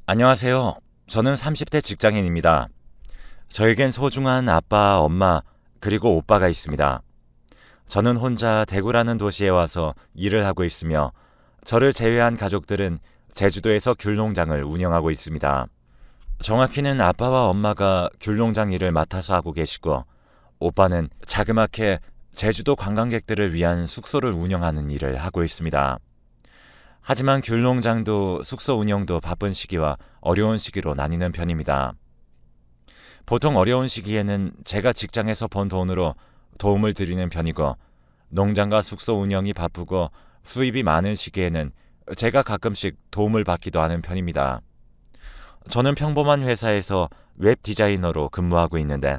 안녕하세요. 저는 30대 직장인입니다. 저에겐 소중한 아빠, 엄마, 그리고 오빠가 있습니다. 저는 혼자 대구라는 도시에 와서 일을 하고 있으며 저를 제외한 가족들은 제주도에서 귤농장을 운영하고 있습니다. 정확히는 아빠와 엄마가 귤농장 일을 맡아서 하고 계시고 오빠는 자그맣게 제주도 관광객들을 위한 숙소를 운영하는 일을 하고 있습니다. 하지만 귤농장도 숙소 운영도 바쁜 시기와 어려운 시기로 나뉘는 편입니다. 보통 어려운 시기에는 제가 직장에서 번 돈으로 도움을 드리는 편이고 농장과 숙소 운영이 바쁘고 수입이 많은 시기에는 제가 가끔씩 도움을 받기도 하는 편입니다. 저는 평범한 회사에서 웹 디자이너로 근무하고 있는데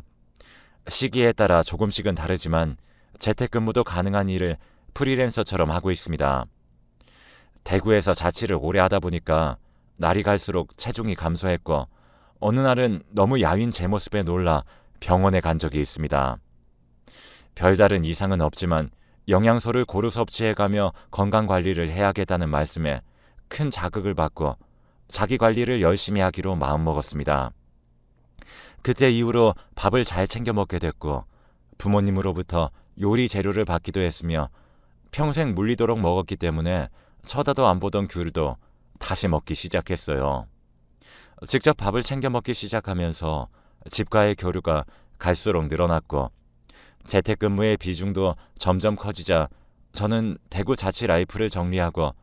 시기에 따라 조금씩은 다르지만 재택근무도 가능한 일을 프리랜서처럼 하고 있습니다. 대구에서 자취를 오래 하다 보니까 날이 갈수록 체중이 감소했고 어느 날은 너무 야윈 제 모습에 놀라 병원에 간 적이 있습니다. 별다른 이상은 없지만 영양소를 고루 섭취해가며 건강관리를 해야겠다는 말씀에 큰 자극을 받고 자기관리를 열심히 하기로 마음먹었습니다. 그때 이후로 밥을 잘 챙겨 먹게 됐고 부모님으로부터 요리 재료를 받기도 했으며 평생 물리도록 먹었기 때문에 쳐다도 안 보던 귤도 다시 먹기 시작했어요. 직접 밥을 챙겨 먹기 시작하면서 집과의 교류가 갈수록 늘어났고 재택근무의 비중도 점점 커지자 저는 대구 자취 라이프를 정리하고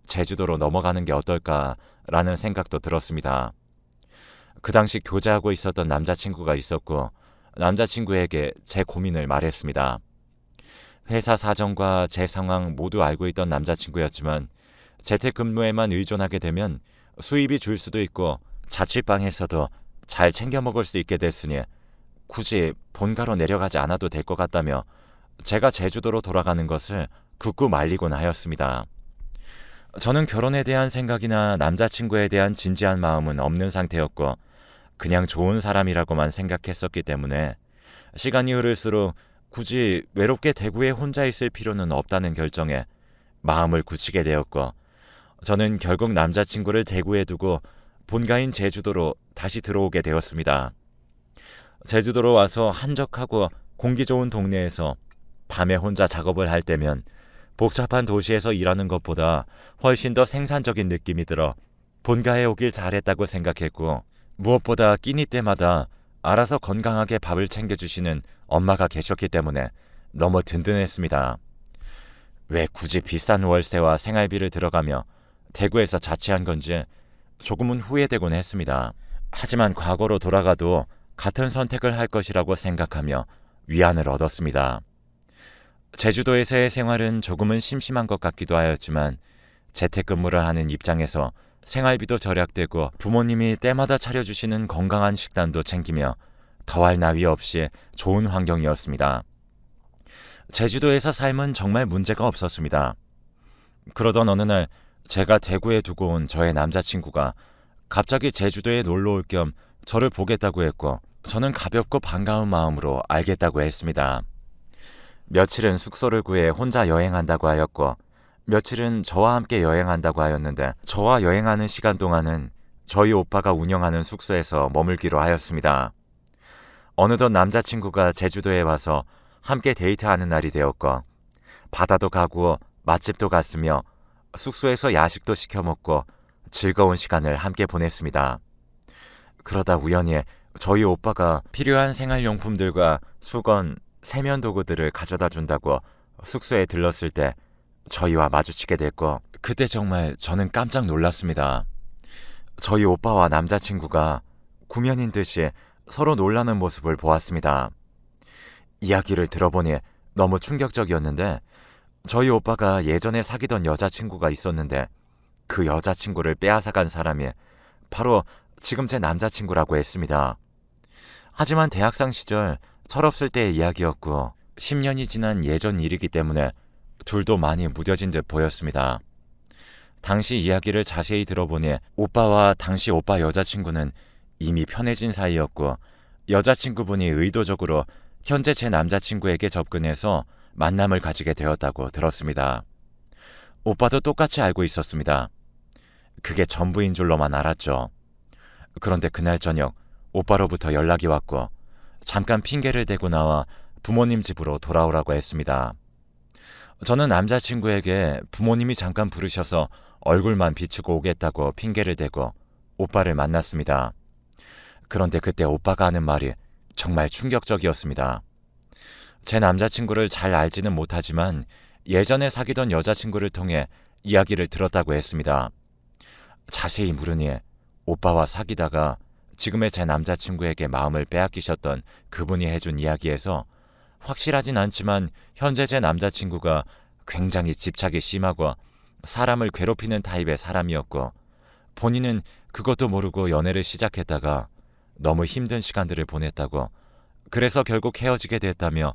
제주도로 넘어가는 게 어떨까라는 생각도 들었습니다. 그 당시 교제하고 있었던 남자친구가 있었고 남자친구에게 제 고민을 말했습니다. 회사 사정과 제 상황 모두 알고 있던 남자친구였지만 재택근무에만 의존하게 되면 수입이 줄 수도 있고 자취방에서도 잘 챙겨 먹을 수 있게 됐으니 굳이 본가로 내려가지 않아도 될 것 같다며 제가 제주도로 돌아가는 것을 굳고 말리곤 하였습니다. 저는 결혼에 대한 생각이나 남자친구에 대한 진지한 마음은 없는 상태였고 그냥 좋은 사람이라고만 생각했었기 때문에 시간이 흐를수록 굳이 외롭게 대구에 혼자 있을 필요는 없다는 결정에 마음을 굳히게 되었고 저는 결국 남자친구를 대구에 두고 본가인 제주도로 다시 들어오게 되었습니다. 제주도로 와서 한적하고 공기 좋은 동네에서 밤에 혼자 작업을 할 때면 복잡한 도시에서 일하는 것보다 훨씬 더 생산적인 느낌이 들어 본가에 오길 잘했다고 생각했고 무엇보다 끼니 때마다 알아서 건강하게 밥을 챙겨주시는 엄마가 계셨기 때문에 너무 든든했습니다. 왜 굳이 비싼 월세와 생활비를 들어가며 대구에서 자취한 건지 조금은 후회되곤 했습니다. 하지만 과거로 돌아가도 같은 선택을 할 것이라고 생각하며 위안을 얻었습니다. 제주도에서의 생활은 조금은 심심한 것 같기도 하였지만 재택근무를 하는 입장에서 생활비도 절약되고 부모님이 때마다 차려주시는 건강한 식단도 챙기며 더할 나위 없이 좋은 환경이었습니다. 제주도에서 삶은 정말 문제가 없었습니다. 그러던 어느 날 제가 대구에 두고 온 저의 남자친구가 갑자기 제주도에 놀러 올 겸 저를 보겠다고 했고 저는 가볍고 반가운 마음으로 알겠다고 했습니다. 며칠은 숙소를 구해 혼자 여행한다고 하였고 며칠은 저와 함께 여행한다고 하였는데 저와 여행하는 시간 동안은 저희 오빠가 운영하는 숙소에서 머물기로 하였습니다. 어느덧 남자친구가 제주도에 와서 함께 데이트하는 날이 되었고 바다도 가고 맛집도 갔으며 숙소에서 야식도 시켜 먹고 즐거운 시간을 함께 보냈습니다. 그러다 우연히 저희 오빠가 필요한 생활용품들과 수건, 세면 도구들을 가져다 준다고 숙소에 들렀을 때 저희와 마주치게 됐고 그때 정말 저는 깜짝 놀랐습니다. 저희 오빠와 남자친구가 구면인 듯이 서로 놀라는 모습을 보았습니다. 이야기를 들어보니 너무 충격적이었는데 저희 오빠가 예전에 사귀던 여자친구가 있었는데 그 여자친구를 빼앗아간 사람이 바로 지금 제 남자친구라고 했습니다. 하지만 대학생 시절 철없을 때의 이야기였고 10년이 지난 예전 일이기 때문에 둘도 많이 무뎌진 듯 보였습니다. 당시 이야기를 자세히 들어보니 오빠와 당시 오빠 여자친구는 이미 편해진 사이였고 여자친구분이 의도적으로 현재 제 남자친구에게 접근해서 만남을 가지게 되었다고 들었습니다. 오빠도 똑같이 알고 있었습니다. 그게 전부인 줄로만 알았죠. 그런데 그날 저녁 오빠로부터 연락이 왔고 잠깐 핑계를 대고 나와 부모님 집으로 돌아오라고 했습니다. 저는 남자친구에게 부모님이 잠깐 부르셔서 얼굴만 비추고 오겠다고 핑계를 대고 오빠를 만났습니다. 그런데 그때 오빠가 하는 말이 정말 충격적이었습니다. 제 남자친구를 잘 알지는 못하지만 예전에 사귀던 여자친구를 통해 이야기를 들었다고 했습니다. 자세히 물으니 오빠와 사귀다가 지금의 제 남자친구에게 마음을 빼앗기셨던 그분이 해준 이야기에서 확실하진 않지만 현재 제 남자친구가 굉장히 집착이 심하고 사람을 괴롭히는 타입의 사람이었고 본인은 그것도 모르고 연애를 시작했다가 너무 힘든 시간들을 보냈다고 그래서 결국 헤어지게 됐다며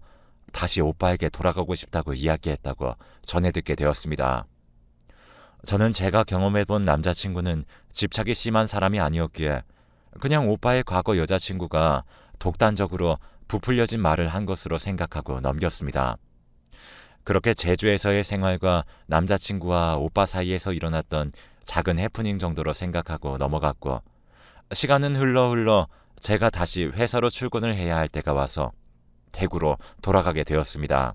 다시 오빠에게 돌아가고 싶다고 이야기했다고 전해 듣게 되었습니다. 저는 제가 경험해본 남자친구는 집착이 심한 사람이 아니었기에 그냥 오빠의 과거 여자친구가 독단적으로 부풀려진 말을 한 것으로 생각하고 넘겼습니다. 그렇게 제주에서의 생활과 남자친구와 오빠 사이에서 일어났던 작은 해프닝 정도로 생각하고 넘어갔고 시간은 흘러 제가 다시 회사로 출근을 해야 할 때가 와서 대구로 돌아가게 되었습니다.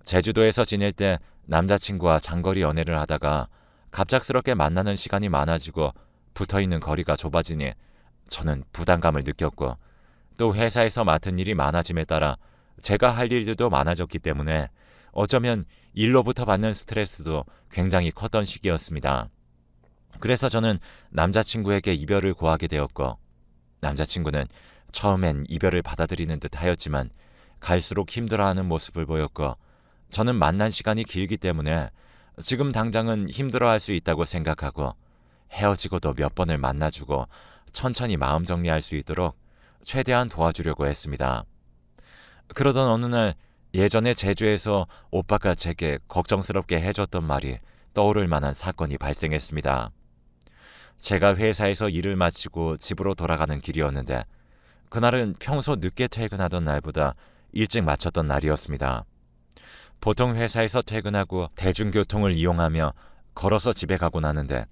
제주도에서 지낼 때 남자친구와 장거리 연애를 하다가 갑작스럽게 만나는 시간이 많아지고 붙어있는 거리가 좁아지니 저는 부담감을 느꼈고 또 회사에서 맡은 일이 많아짐에 따라 제가 할 일들도 많아졌기 때문에 어쩌면 일로부터 받는 스트레스도 굉장히 컸던 시기였습니다. 그래서 저는 남자친구에게 이별을 고하게 되었고 남자친구는 처음엔 이별을 받아들이는 듯 하였지만 갈수록 힘들어하는 모습을 보였고 저는 만난 시간이 길기 때문에 지금 당장은 힘들어할 수 있다고 생각하고 헤어지고도 몇 번을 만나주고 천천히 마음 정리할 수 있도록 최대한 도와주려고 했습니다. 그러던 어느 날 예전에 제주에서 오빠가 제게 걱정스럽게 해줬던 말이 떠오를 만한 사건이 발생했습니다. 제가 회사에서 일을 마치고 집으로 돌아가는 길이었는데 그날은 평소 늦게 퇴근하던 날보다 일찍 마쳤던 날이었습니다. 보통 회사에서 퇴근하고 대중교통을 이용하며 걸어서 집에 가곤 하는데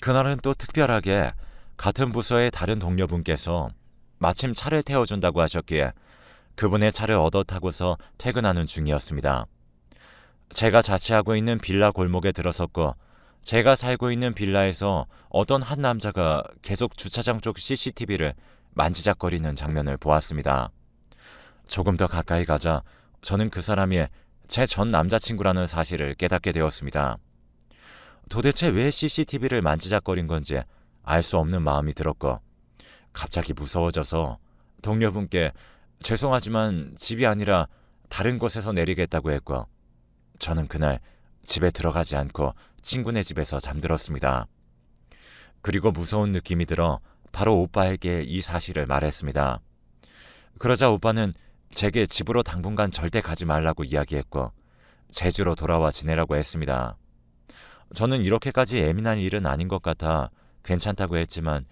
그날은 또 특별하게 같은 부서의 다른 동료분께서 마침 차를 태워준다고 하셨기에 그분의 차를 얻어 타고서 퇴근하는 중이었습니다. 제가 자취하고 있는 빌라 골목에 들어섰고 제가 살고 있는 빌라에서 어떤 한 남자가 계속 주차장 쪽 CCTV를 만지작거리는 장면을 보았습니다. 조금 더 가까이 가자 저는 그 사람이 제 전 남자친구라는 사실을 깨닫게 되었습니다. 도대체 왜 CCTV를 만지작거린 건지 알 수 없는 마음이 들었고 갑자기 무서워져서 동료분께 죄송하지만 집이 아니라 다른 곳에서 내리겠다고 했고 저는 그날 집에 들어가지 않고 친구네 집에서 잠들었습니다. 그리고 무서운 느낌이 들어 바로 오빠에게 이 사실을 말했습니다. 그러자 오빠는 제게 집으로 당분간 절대 가지 말라고 이야기했고 제주로 돌아와 지내라고 했습니다. 저는 이렇게까지 예민한 일은 아닌 것 같아 괜찮다고 했지만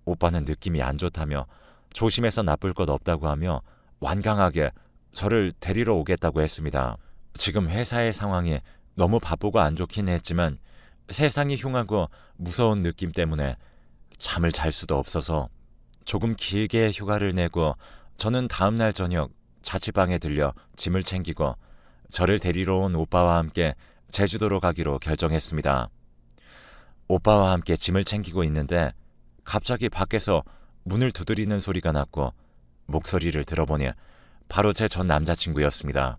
오빠는 느낌이 안 좋다며 조심해서 나쁠 것 없다고 하며 완강하게 저를 데리러 오겠다고 했습니다. 지금 회사의 상황이 너무 바쁘고 안 좋긴 했지만 세상이 흉하고 무서운 느낌 때문에 잠을 잘 수도 없어서 조금 길게 휴가를 내고 저는 다음날 저녁 자취방에 들려 짐을 챙기고 저를 데리러 온 오빠와 함께 제주도로 가기로 결정했습니다. 오빠와 함께 짐을 챙기고 있는데 갑자기 밖에서 문을 두드리는 소리가 났고 목소리를 들어보니 바로 제 전 남자친구였습니다.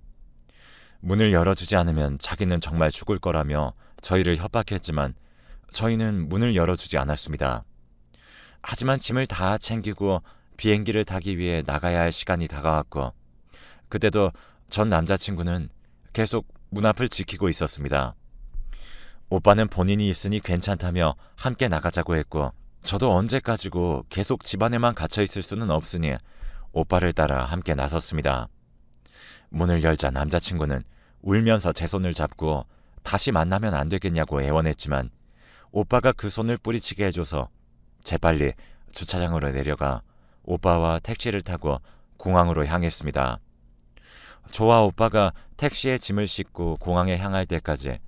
문을 열어주지 않으면 자기는 정말 죽을 거라며 저희를 협박했지만 저희는 문을 열어주지 않았습니다. 하지만 짐을 다 챙기고 비행기를 타기 위해 나가야 할 시간이 다가왔고 그때도 전 남자친구는 계속 문 앞을 지키고 있었습니다. 오빠는 본인이 있으니 괜찮다며 함께 나가자고 했고 저도 언제까지고 계속 집 안에만 갇혀 있을 수는 없으니 오빠를 따라 함께 나섰습니다. 문을 열자 남자친구는 울면서 제 손을 잡고 다시 만나면 안 되겠냐고 애원했지만 오빠가 그 손을 뿌리치게 해줘서 재빨리 주차장으로 내려가 오빠와 택시를 타고 공항으로 향했습니다. 저와 오빠가 택시에 짐을 싣고 공항에 향할 때까지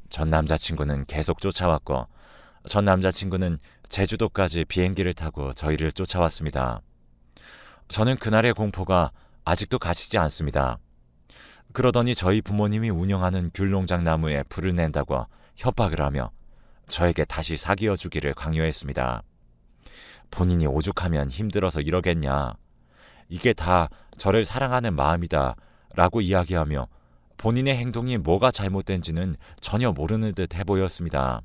전 남자친구는 계속 쫓아왔고 전 남자친구는 제주도까지 비행기를 타고 저희를 쫓아왔습니다. 저는 그날의 공포가 아직도 가시지 않습니다. 그러더니 저희 부모님이 운영하는 귤농장 나무에 불을 낸다고 협박을 하며 저에게 다시 사귀어 주기를 강요했습니다. 본인이 오죽하면 힘들어서 이러겠냐. 이게 다 저를 사랑하는 마음이다 라고 이야기하며 본인의 행동이 뭐가 잘못된지는 전혀 모르는 듯 해보였습니다.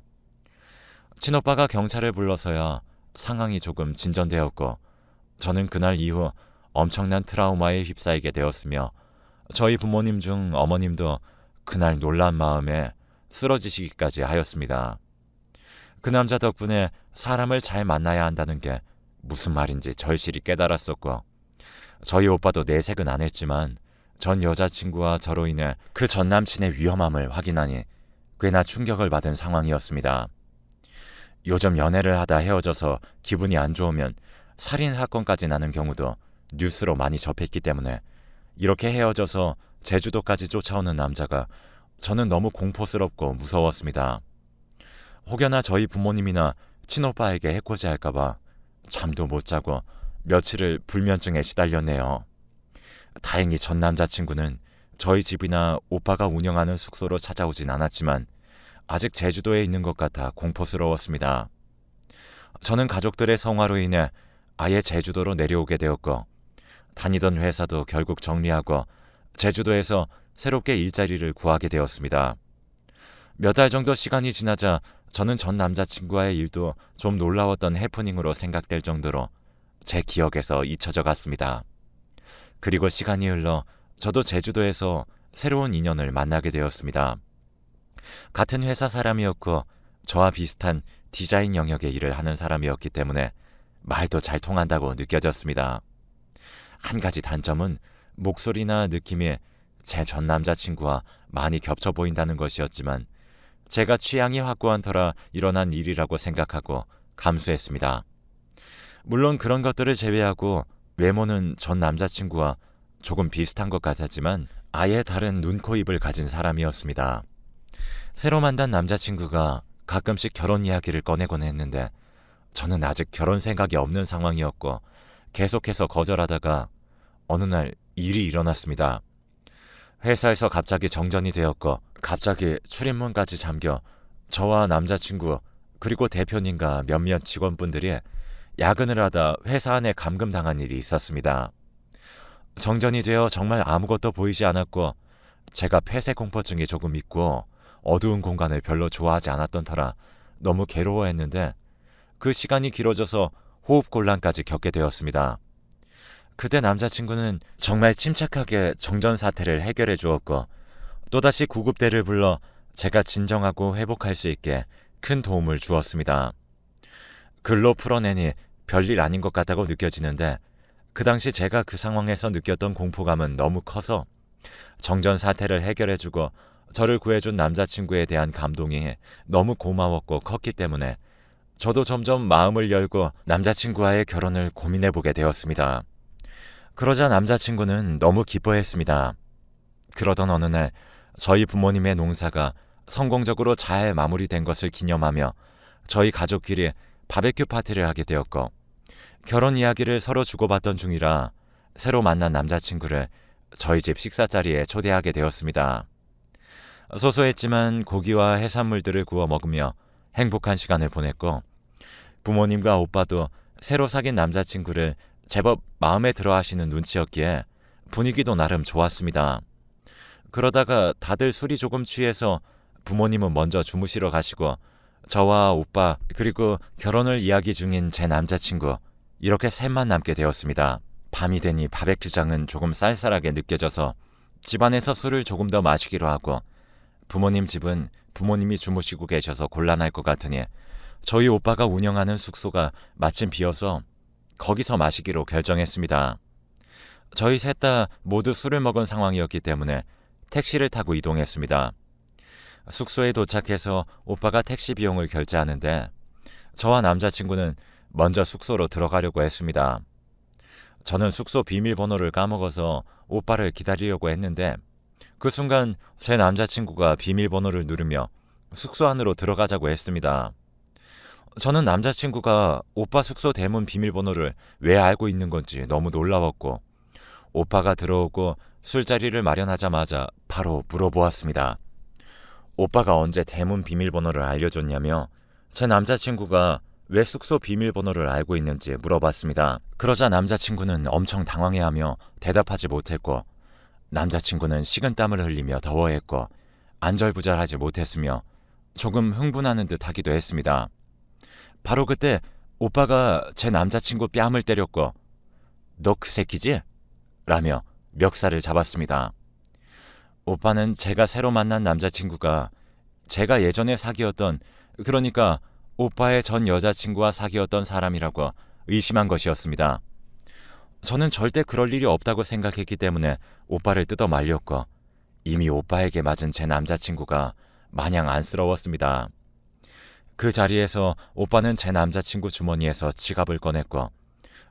친오빠가 경찰을 불러서야 상황이 조금 진전되었고 저는 그날 이후 엄청난 트라우마에 휩싸이게 되었으며 저희 부모님 중 어머님도 그날 놀란 마음에 쓰러지시기까지 하였습니다. 그 남자 덕분에 사람을 잘 만나야 한다는 게 무슨 말인지 절실히 깨달았었고 저희 오빠도 내색은 안 했지만 전 여자친구와 저로 인해 그 전 남친의 위험함을 확인하니 꽤나 충격을 받은 상황이었습니다. 요즘 연애를 하다 헤어져서 기분이 안 좋으면 살인 사건까지 나는 경우도 뉴스로 많이 접했기 때문에 이렇게 헤어져서 제주도까지 쫓아오는 남자가 저는 너무 공포스럽고 무서웠습니다. 혹여나 저희 부모님이나 친오빠에게 해코지 할까봐 잠도 못 자고 며칠을 불면증에 시달렸네요. 다행히 전 남자친구는 저희 집이나 오빠가 운영하는 숙소로 찾아오진 않았지만 아직 제주도에 있는 것 같아 공포스러웠습니다. 저는 가족들의 성화로 인해 아예 제주도로 내려오게 되었고 다니던 회사도 결국 정리하고 제주도에서 새롭게 일자리를 구하게 되었습니다. 몇 달 정도 시간이 지나자 저는 전 남자친구와의 일도 좀 놀라웠던 해프닝으로 생각될 정도로 제 기억에서 잊혀져 갔습니다. 그리고 시간이 흘러 저도 제주도에서 새로운 인연을 만나게 되었습니다. 같은 회사 사람이었고 저와 비슷한 디자인 영역의 일을 하는 사람이었기 때문에 말도 잘 통한다고 느껴졌습니다. 한 가지 단점은 목소리나 느낌이 제 전 남자친구와 많이 겹쳐 보인다는 것이었지만 제가 취향이 확고한 터라 일어난 일이라고 생각하고 감수했습니다. 물론 그런 것들을 제외하고 외모는 전 남자친구와 조금 비슷한 것 같았지만 아예 다른 눈, 코, 입을 가진 사람이었습니다. 새로 만난 남자친구가 가끔씩 결혼 이야기를 꺼내곤 했는데 저는 아직 결혼 생각이 없는 상황이었고 계속해서 거절하다가 어느 날 일이 일어났습니다. 회사에서 갑자기 정전이 되었고 갑자기 출입문까지 잠겨 저와 남자친구 그리고 대표님과 몇몇 직원분들이 야근을 하다 회사 안에 감금당한 일이 있었습니다. 정전이 되어 정말 아무것도 보이지 않았고 제가 폐쇄 공포증이 조금 있고 어두운 공간을 별로 좋아하지 않았던 터라 너무 괴로워했는데 그 시간이 길어져서 호흡곤란까지 겪게 되었습니다. 그때 남자친구는 정말 침착하게 정전 사태를 해결해 주었고 또다시 구급대를 불러 제가 진정하고 회복할 수 있게 큰 도움을 주었습니다. 글로 풀어내니 별일 아닌 것 같다고 느껴지는데 그 당시 제가 그 상황에서 느꼈던 공포감은 너무 커서 정전 사태를 해결해주고 저를 구해준 남자친구에 대한 감동이 너무 고마웠고 컸기 때문에 저도 점점 마음을 열고 남자친구와의 결혼을 고민해보게 되었습니다. 그러자 남자친구는 너무 기뻐했습니다. 그러던 어느 날 저희 부모님의 농사가 성공적으로 잘 마무리된 것을 기념하며 저희 가족끼리 바베큐 파티를 하게 되었고 결혼 이야기를 서로 주고받던 중이라 새로 만난 남자친구를 저희 집 식사 자리에 초대하게 되었습니다. 소소했지만 고기와 해산물들을 구워 먹으며 행복한 시간을 보냈고 부모님과 오빠도 새로 사귄 남자친구를 제법 마음에 들어 하시는 눈치였기에 분위기도 나름 좋았습니다. 그러다가 다들 술이 조금 취해서 부모님은 먼저 주무시러 가시고 저와 오빠 그리고 결혼을 이야기 중인 제 남자친구 이렇게 셋만 남게 되었습니다. 밤이 되니 바베큐장은 조금 쌀쌀하게 느껴져서 집안에서 술을 조금 더 마시기로 하고 부모님 집은 부모님이 주무시고 계셔서 곤란할 것 같으니 저희 오빠가 운영하는 숙소가 마침 비어서 거기서 마시기로 결정했습니다. 저희 셋 다 모두 술을 먹은 상황이었기 때문에 택시를 타고 이동했습니다. 숙소에 도착해서 오빠가 택시 비용을 결제하는데 저와 남자친구는 먼저 숙소로 들어가려고 했습니다. 저는 숙소 비밀번호를 까먹어서 오빠를 기다리려고 했는데 그 순간 제 남자친구가 비밀번호를 누르며 숙소 안으로 들어가자고 했습니다. 저는 남자친구가 오빠 숙소 대문 비밀번호를 왜 알고 있는 건지 너무 놀라웠고, 오빠가 들어오고 술자리를 마련하자마자 바로 물어보았습니다. 오빠가 언제 대문 비밀번호를 알려줬냐며 제 남자친구가 왜 숙소 비밀번호를 알고 있는지 물어봤습니다. 그러자 남자친구는 엄청 당황해하며 대답하지 못했고, 남자친구는 식은땀을 흘리며 더워했고 안절부절하지 못했으며 조금 흥분하는 듯 하기도 했습니다. 바로 그때 오빠가 제 남자친구 뺨을 때렸고 "너 그 새끼지?" 라며 멱살을 잡았습니다. 오빠는 제가 새로 만난 남자친구가 제가 예전에 사귀었던, 그러니까 오빠의 전 여자친구와 사귀었던 사람이라고 의심한 것이었습니다. 저는 절대 그럴 일이 없다고 생각했기 때문에 오빠를 뜯어 말렸고, 이미 오빠에게 맞은 제 남자친구가 마냥 안쓰러웠습니다. 그 자리에서 오빠는 제 남자친구 주머니에서 지갑을 꺼냈고,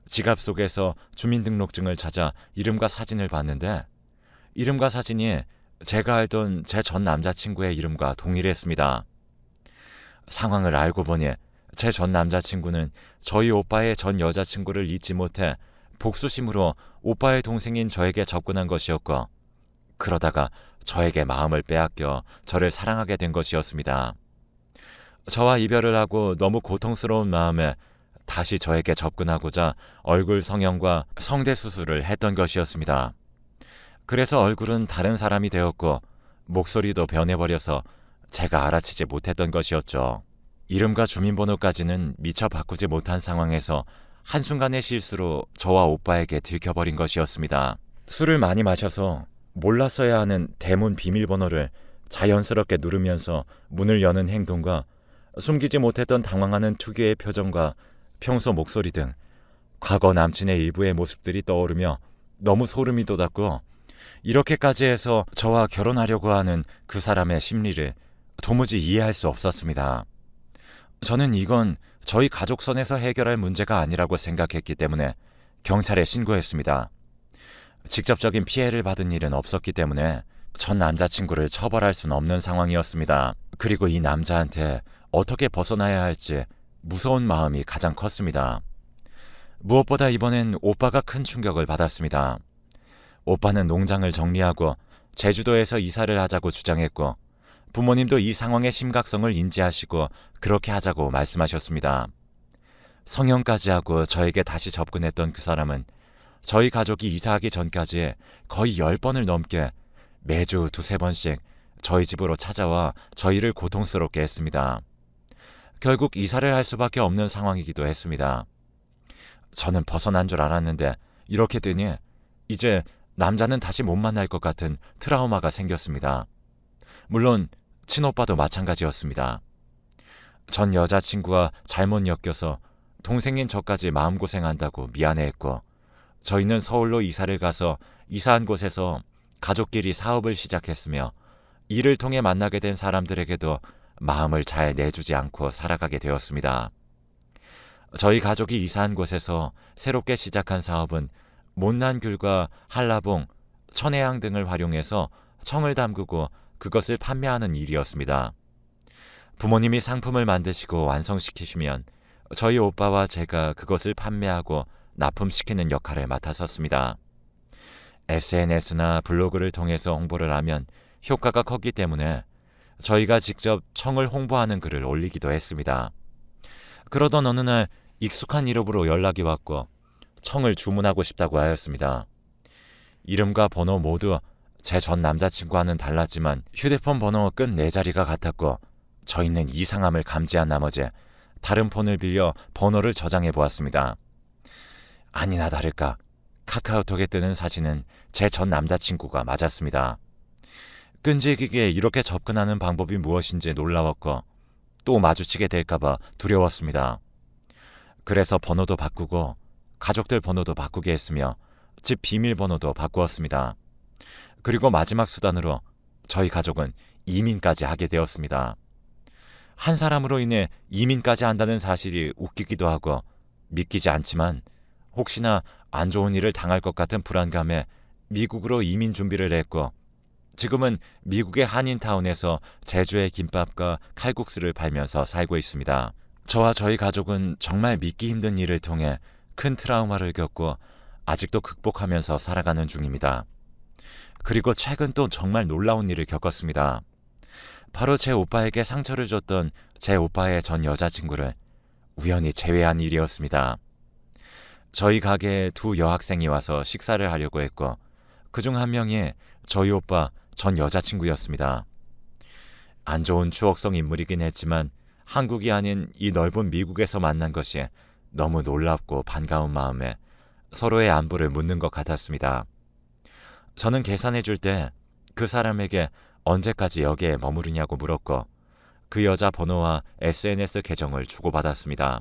지갑 속에서 주민등록증을 찾아 이름과 사진을 봤는데, 이름과 사진이 제가 알던 제 전 남자친구의 이름과 동일했습니다. 상황을 알고 보니 제 전 남자친구는 저희 오빠의 전 여자친구를 잊지 못해 복수심으로 오빠의 동생인 저에게 접근한 것이었고, 그러다가 저에게 마음을 빼앗겨 저를 사랑하게 된 것이었습니다. 저와 이별을 하고 너무 고통스러운 마음에 다시 저에게 접근하고자 얼굴 성형과 성대 수술을 했던 것이었습니다. 그래서 얼굴은 다른 사람이 되었고 목소리도 변해버려서 제가 알아채지 못했던 것이었죠. 이름과 주민번호까지는 미처 바꾸지 못한 상황에서 한순간의 실수로 저와 오빠에게 들켜버린 것이었습니다. 술을 많이 마셔서 몰랐어야 하는 대문 비밀번호를 자연스럽게 누르면서 문을 여는 행동과 숨기지 못했던 당황하는 특유의 표정과 평소 목소리 등 과거 남친의 일부의 모습들이 떠오르며 너무 소름이 돋았고, 이렇게까지 해서 저와 결혼하려고 하는 그 사람의 심리를 도무지 이해할 수 없었습니다. 저는 이건 저희 가족 선에서 해결할 문제가 아니라고 생각했기 때문에 경찰에 신고했습니다. 직접적인 피해를 받은 일은 없었기 때문에 전 남자친구를 처벌할 수는 없는 상황이었습니다. 그리고 이 남자한테 어떻게 벗어나야 할지 무서운 마음이 가장 컸습니다. 무엇보다 이번엔 오빠가 큰 충격을 받았습니다. 오빠는 농장을 정리하고 제주도에서 이사를 하자고 주장했고, 부모님도 이 상황의 심각성을 인지하시고 그렇게 하자고 말씀하셨습니다. 성형까지 하고 저에게 다시 접근했던 그 사람은 저희 가족이 이사하기 전까지 거의 10번을 넘게 매주 2-3번씩 저희 집으로 찾아와 저희를 고통스럽게 했습니다. 결국 이사를 할 수밖에 없는 상황이기도 했습니다. 저는 벗어난 줄 알았는데 이렇게 되니 이제 남자는 다시 못 만날 것 같은 트라우마가 생겼습니다. 물론 친오빠도 마찬가지였습니다. 전 여자친구와 잘못 엮여서 동생인 저까지 마음고생한다고 미안해했고, 저희는 서울로 이사를 가서 이사한 곳에서 가족끼리 사업을 시작했으며 이를 통해 만나게 된 사람들에게도 마음을 잘 내주지 않고 살아가게 되었습니다. 저희 가족이 이사한 곳에서 새롭게 시작한 사업은 못난 귤과 한라봉, 천혜향 등을 활용해서 청을 담그고 그것을 판매하는 일이었습니다. 부모님이 상품을 만드시고 완성시키시면 저희 오빠와 제가 그것을 판매하고 납품시키는 역할을 맡았었습니다. SNS나 블로그를 통해서 홍보를 하면 효과가 컸기 때문에 저희가 직접 청을 홍보하는 글을 올리기도 했습니다. 그러던 어느 날 익숙한 이름으로 연락이 왔고 청을 주문하고 싶다고 하였습니다. 이름과 번호 모두 제 전 남자친구와는 달랐지만 휴대폰 번호 끝 4자리가 같았고, 저희는 이상함을 감지한 나머지 다른 폰을 빌려 번호를 저장해 보았습니다. 아니나 다를까 카카오톡에 뜨는 사진은 제 전 남자친구가 맞았습니다. 끈질기게 이렇게 접근하는 방법이 무엇인지 놀라웠고 또 마주치게 될까봐 두려웠습니다. 그래서 번호도 바꾸고 가족들 번호도 바꾸게 했으며 집 비밀번호도 바꾸었습니다. 그리고 마지막 수단으로 저희 가족은 이민까지 하게 되었습니다. 한 사람으로 인해 이민까지 한다는 사실이 웃기기도 하고 믿기지 않지만, 혹시나 안 좋은 일을 당할 것 같은 불안감에 미국으로 이민 준비를 했고, 지금은 미국의 한인타운에서 제주의 김밥과 칼국수를 팔면서 살고 있습니다. 저와 저희 가족은 정말 믿기 힘든 일을 통해 큰 트라우마를 겪고 아직도 극복하면서 살아가는 중입니다. 그리고 최근 또 정말 놀라운 일을 겪었습니다. 바로 제 오빠에게 상처를 줬던 제 오빠의 전 여자친구를 우연히 제외한 일이었습니다. 저희 가게에 두 여학생이 와서 식사를 하려고 했고 그중 한 명이 저희 오빠 전 여자친구였습니다. 안 좋은 추억성 인물이긴 했지만 한국이 아닌 이 넓은 미국에서 만난 것이 너무 놀랍고 반가운 마음에 서로의 안부를 묻는 것 같았습니다. 저는 계산해 줄 때 그 사람에게 언제까지 여기에 머무르냐고 물었고 그 여자 번호와 SNS 계정을 주고받았습니다.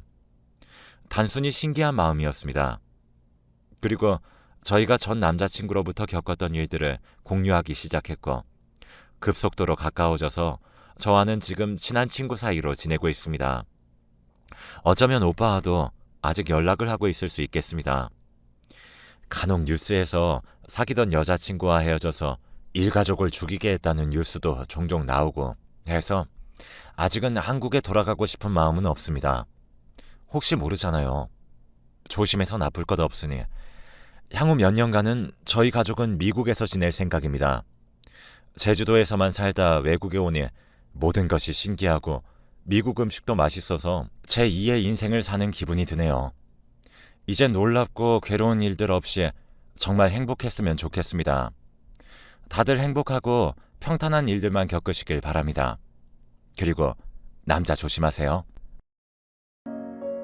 단순히 신기한 마음이었습니다. 그리고 저희가 전 남자친구로부터 겪었던 일들을 공유하기 시작했고 급속도로 가까워져서 저와는 지금 친한 친구 사이로 지내고 있습니다. 어쩌면 오빠와도 아직 연락을 하고 있을 수 있겠습니다. 간혹 뉴스에서 사귀던 여자친구와 헤어져서 일가족을 죽이게 했다는 뉴스도 종종 나오고 해서 아직은 한국에 돌아가고 싶은 마음은 없습니다. 혹시 모르잖아요. 조심해서 나쁠 것 없으니 향후 몇 년간은 저희 가족은 미국에서 지낼 생각입니다. 제주도에서만 살다 외국에 오니 모든 것이 신기하고 미국 음식도 맛있어서 제2의 인생을 사는 기분이 드네요. 이제 놀랍고 괴로운 일들 없이 정말 행복했으면 좋겠습니다. 다들 행복하고 평탄한 일들만 겪으시길 바랍니다. 그리고 남자 조심하세요.